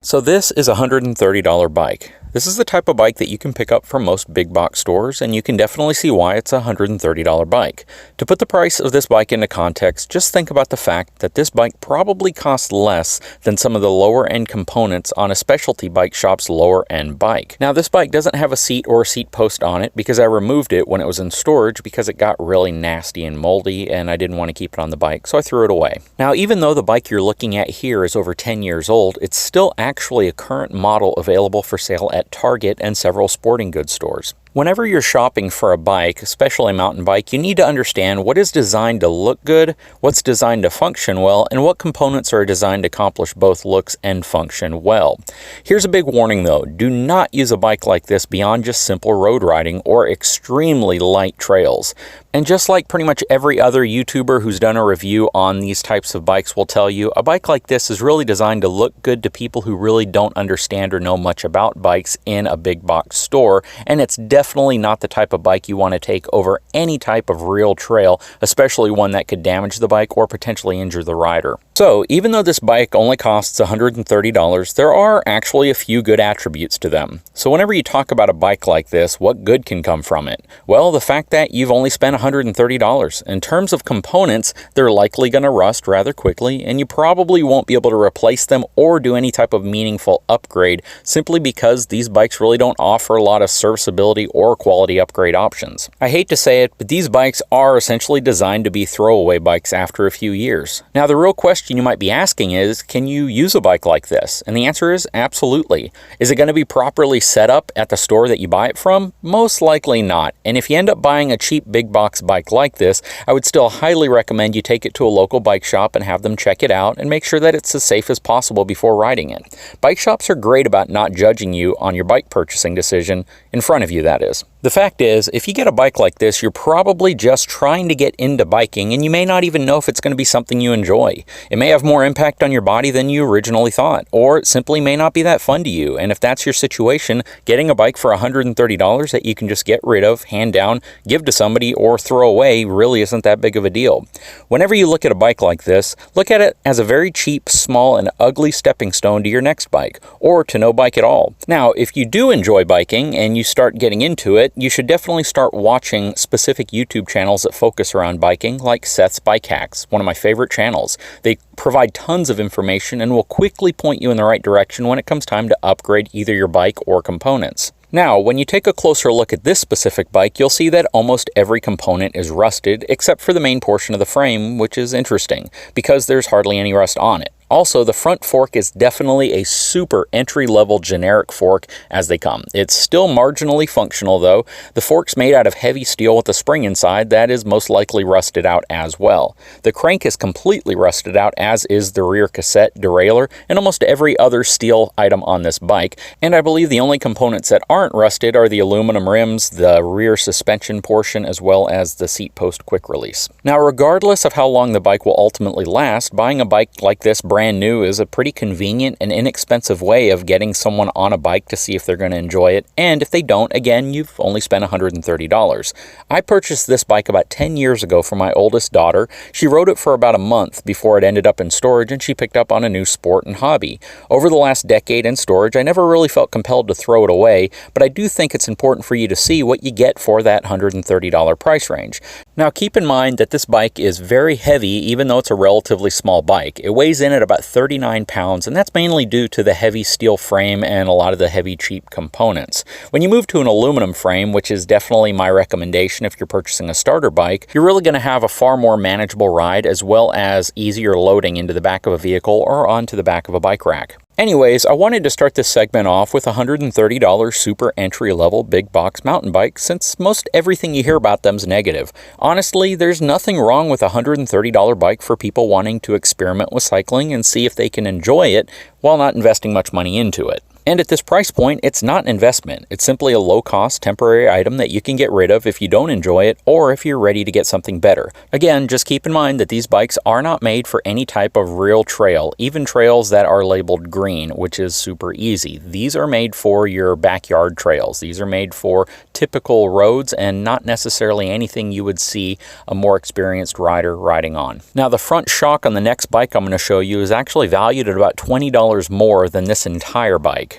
So this is a $130 bike. This is the type of bike that you can pick up from most big box stores, and you can definitely see why it's a $130 bike. To put the price of this bike into context, just think about the fact that this bike probably costs less than some of the lower end components on a specialty bike shop's lower end bike. Now, this bike doesn't have a seat or a seat post on it because I removed it when it was in storage because it got really nasty and moldy and I didn't want to keep it on the bike, so I threw it away. Now, even though the bike you're looking at here is over 10 years old, it's still actually a current model available for sale at Target and several sporting goods stores. Whenever you're shopping for a bike, especially a mountain bike, you need to understand what is designed to look good, what's designed to function well, and what components are designed to accomplish both looks and function well. Here's a big warning though, do not use a bike like this beyond just simple road riding or extremely light trails. And just like pretty much every other YouTuber who's done a review on these types of bikes will tell you, a bike like this is really designed to look good to people who really don't understand or know much about bikes in a big box store, and it's definitely not the type of bike you want to take over any type of real trail, especially one that could damage the bike or potentially injure the rider. So even though this bike only costs $130, there are actually a few good attributes to them. So whenever you talk about a bike like this, what good can come from it? Well, the fact that you've only spent $130. In terms of components, they're likely going to rust rather quickly, and you probably won't be able to replace them or do any type of meaningful upgrade simply because these bikes really don't offer a lot of serviceability or quality upgrade options. I hate to say it, but these bikes are essentially designed to be throwaway bikes after a few years. Now, the real question you might be asking is, can you use a bike like this? And the answer is absolutely. Is it going to be properly set up at the store that you buy it from? Most likely not. And if you end up buying a cheap big box bike like this, I would still highly recommend you take it to a local bike shop and have them check it out and make sure that it's as safe as possible before riding it. Bike shops are great about not judging you on your bike purchasing decision, in front of you that is. The fact is, if you get a bike like this, you're probably just trying to get into biking and you may not even know if it's going to be something you enjoy. It may have more impact on your body than you originally thought, or it simply may not be that fun to you. And if that's your situation, getting a bike for $130 that you can just get rid of, hand down, give to somebody, or throw away really isn't that big of a deal. Whenever you look at a bike like this, look at it as a very cheap, small, and ugly stepping stone to your next bike, or to no bike at all. Now, if you do enjoy biking and you start getting into it, you should definitely start watching specific YouTube channels that focus around biking, like Seth's Bike Hacks, one of my favorite channels. They provide tons of information and will quickly point you in the right direction when it comes time to upgrade either your bike or components. Now, when you take a closer look at this specific bike, you'll see that almost every component is rusted, except for the main portion of the frame, which is interesting, because there's hardly any rust on it. Also, the front fork is definitely a super entry-level generic fork as they come. It's still marginally functional though. The fork's made out of heavy steel with a spring inside that is most likely rusted out as well. The crank is completely rusted out, as is the rear cassette, derailleur, and almost every other steel item on this bike. And I believe the only components that aren't rusted are the aluminum rims, the rear suspension portion, as well as the seat post quick release. Now, regardless of how long the bike will ultimately last, buying a bike like this brand new is a pretty convenient and inexpensive way of getting someone on a bike to see if they're going to enjoy it, and if they don't, again, you've only spent $130. I purchased this bike about 10 years ago for my oldest daughter. She rode it for about a month before it ended up in storage and she picked up on a new sport and hobby. Over the last decade in storage, I never really felt compelled to throw it away, but I do think it's important for you to see what you get for that $130 price range. Now, keep in mind that this bike is very heavy even though it's a relatively small bike. It weighs in at about 39 pounds, and that's mainly due to the heavy steel frame and a lot of the heavy cheap components. When you move to an aluminum frame, which is definitely my recommendation if you're purchasing a starter bike, you're really going to have a far more manageable ride as well as easier loading into the back of a vehicle or onto the back of a bike rack. Anyways, I wanted to start this segment off with a $130 super entry-level big box mountain bike, since most everything you hear about them is negative. Honestly, there's nothing wrong with a $130 bike for people wanting to experiment with cycling and see if they can enjoy it while not investing much money into it. And at this price point, it's not an investment. It's simply a low-cost temporary item that you can get rid of if you don't enjoy it or if you're ready to get something better. Again, just keep in mind that these bikes are not made for any type of real trail, even trails that are labeled green, which is super easy. These are made for your backyard trails. These are made for typical roads and not necessarily anything you would see a more experienced rider riding on. Now, the front shock on the next bike I'm going to show you is actually valued at about $20 more than this entire bike.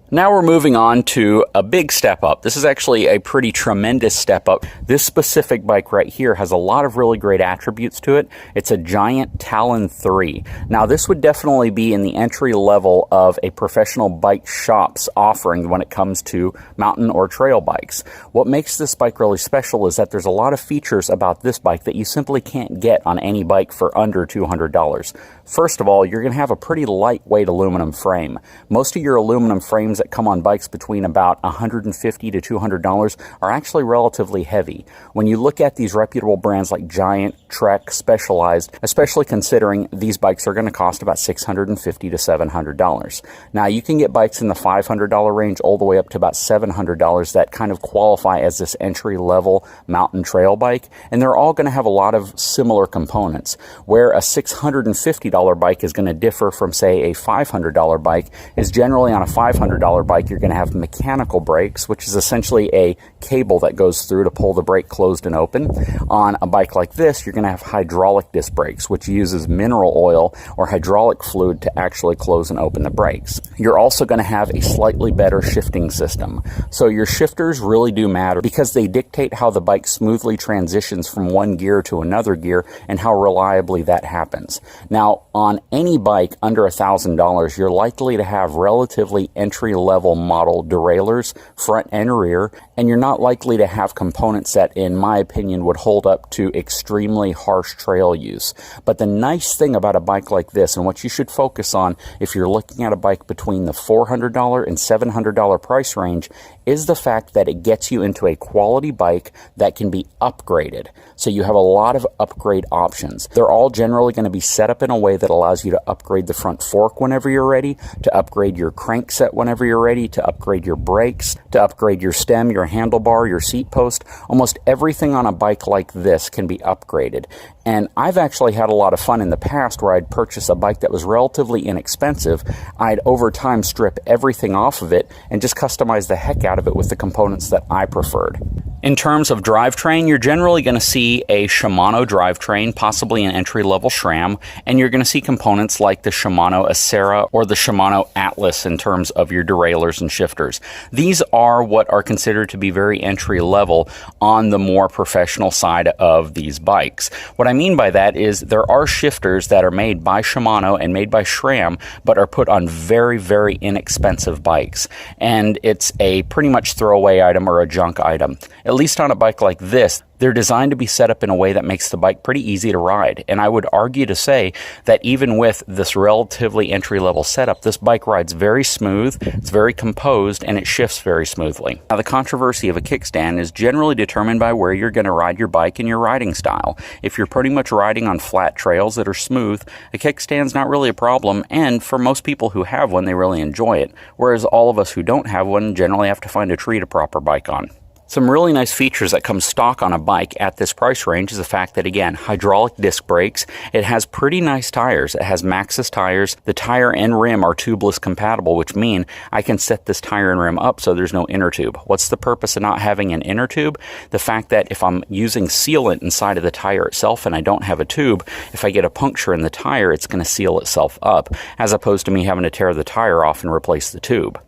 Now we're moving on to a big step up. This is actually a pretty tremendous step up. This specific bike right here has a lot of really great attributes to it. It's a Giant Talon 3. Now this would definitely be in the entry level of a professional bike shop's offering when it comes to mountain or trail bikes. What makes this bike really special is that there's a lot of features about this bike that you simply can't get on any bike for under $200. First of all, you're going to have a pretty lightweight aluminum frame. Most of your aluminum frames that come on bikes between about $150 to $200 are actually relatively heavy. When you look at these reputable brands like Giant, Trek, Specialized, especially considering these bikes are going to cost about $650 to $700. Now you can get bikes in the $500 range all the way up to about $700 that kind of qualify as this entry-level mountain trail bike, and they're all going to have a lot of similar components. Where a $650 bike is going to differ from, say, a $500 bike is generally on a $500 bike, you're going to have mechanical brakes, which is essentially a cable that goes through to pull the brake closed and open. On a bike like this, you're going to have hydraulic disc brakes, which uses mineral oil or hydraulic fluid to actually close and open the brakes. You're also going to have a slightly better shifting system. So your shifters really do matter because they dictate how the bike smoothly transitions from one gear to another gear and how reliably that happens. Now, on any bike under $1,000, you're likely to have relatively entry-level model derailleurs, front and rear, and you're not likely to have components that, in my opinion, would hold up to extremely harsh trail use. But the nice thing about a bike like this, and what you should focus on if you're looking at a bike between the $400 and $700 price range, is the fact that it gets you into a quality bike that can be upgraded. So you have a lot of upgrade options. They're all generally going to be set up in a way that allows you to upgrade the front fork whenever you're ready, to upgrade your crankset whenever you're ready, to upgrade your brakes, to upgrade your stem, your handlebar, your seat post. Almost everything on a bike like this can be upgraded. And I've actually had a lot of fun in the past where I'd purchase a bike that was relatively inexpensive. I'd over time strip everything off of it and just customize the heck out of it with the components that I preferred. In terms of drivetrain, you're generally going to see a Shimano drivetrain, possibly an entry-level SRAM, and you're going to see components like the Shimano Acera or the Shimano Atlas in terms of your derailleurs and shifters. These are what are considered to be very entry-level on the more professional side of these bikes. What I mean by that is there are shifters that are made by Shimano and made by SRAM, but are put on very, very inexpensive bikes. And it's a pretty much throwaway item or a junk item. At least on a bike like this, they're designed to be set up in a way that makes the bike pretty easy to ride. And I would argue to say that even with this relatively entry-level setup, this bike rides very smooth, it's very composed, and it shifts very smoothly. Now, the controversy of a kickstand is generally determined by where you're going to ride your bike and your riding style. If you're pretty much riding on flat trails that are smooth, a kickstand's not really a problem, and for most people who have one, they really enjoy it. Whereas all of us who don't have one generally have to find a tree to prop our bike on. Some really nice features that come stock on a bike at this price range is the fact that, again, hydraulic disc brakes. It has pretty nice tires. It has Maxxis tires. The tire and rim are tubeless compatible, which mean I can set this tire and rim up so there's no inner tube. What's the purpose of not having an inner tube? The fact that if I'm using sealant inside of the tire itself and I don't have a tube, if I get a puncture in the tire, it's going to seal itself up, as opposed to me having to tear the tire off and replace the tube.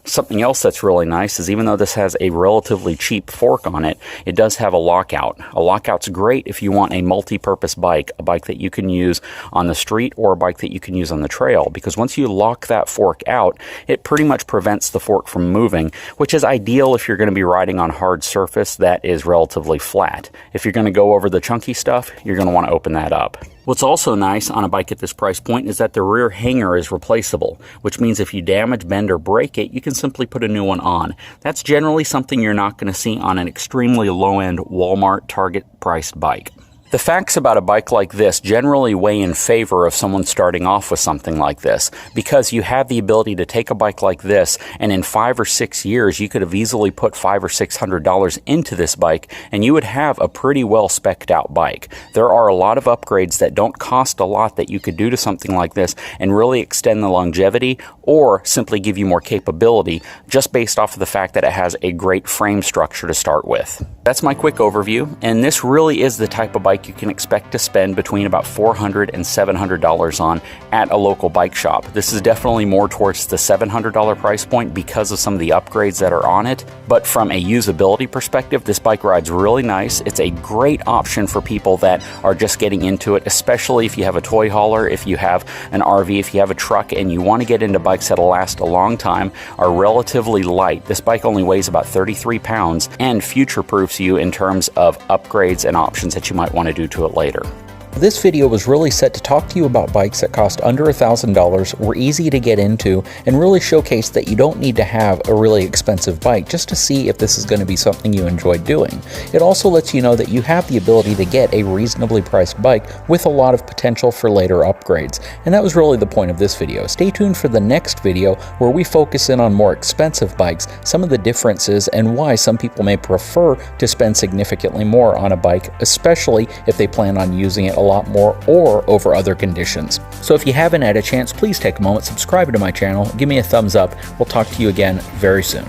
Something else that's really nice is even though this has a relatively cheap fork on it, it does have a lockout. A lockout's great if you want a multi-purpose bike, a bike that you can use on the street or a bike that you can use on the trail, because once you lock that fork out, it pretty much prevents the fork from moving, which is ideal if you're going to be riding on hard surface that is relatively flat. If you're going to go over the chunky stuff, you're going to want to open that up. What's also nice on a bike at this price point is that the rear hanger is replaceable, which means if you damage, bend, or break it, you can simply put a new one on. That's generally something you're not going to see on an extremely low-end Walmart Target priced bike. The facts about a bike like this generally weigh in favor of someone starting off with something like this, because you have the ability to take a bike like this, and in 5 or 6 years you could have easily put $500 or $600 into this bike and you would have a pretty well spec'd out bike. There are a lot of upgrades that don't cost a lot that you could do to something like this and really extend the longevity or simply give you more capability, just based off of the fact that it has a great frame structure to start with. That's my quick overview, and this really is the type of bike you can expect to spend between about $400 and $700 on at a local bike shop. This is definitely more towards the $700 price point because of some of the upgrades that are on it, but from a usability perspective, this bike rides really nice. It's a great option for people that are just getting into it, especially if you have a toy hauler, if you have an RV, if you have a truck and you want to get into bikes that'll last a long time, are relatively light. This bike only weighs about 33 pounds and future-proofs you in terms of upgrades and options that you might want to do to it later. This video was really set to talk to you about bikes that cost under $1,000, were easy to get into, and really showcase that you don't need to have a really expensive bike just to see if this is going to be something you enjoy doing. It also lets you know that you have the ability to get a reasonably priced bike with a lot of potential for later upgrades, and that was really the point of this video. Stay tuned for the next video where we focus in on more expensive bikes, some of the differences, and why some people may prefer to spend significantly more on a bike, especially if they plan on using it a lot more or over other conditions. So if you haven't had a chance, please take a moment, subscribe to my channel, give me a thumbs up. We'll talk to you again very soon.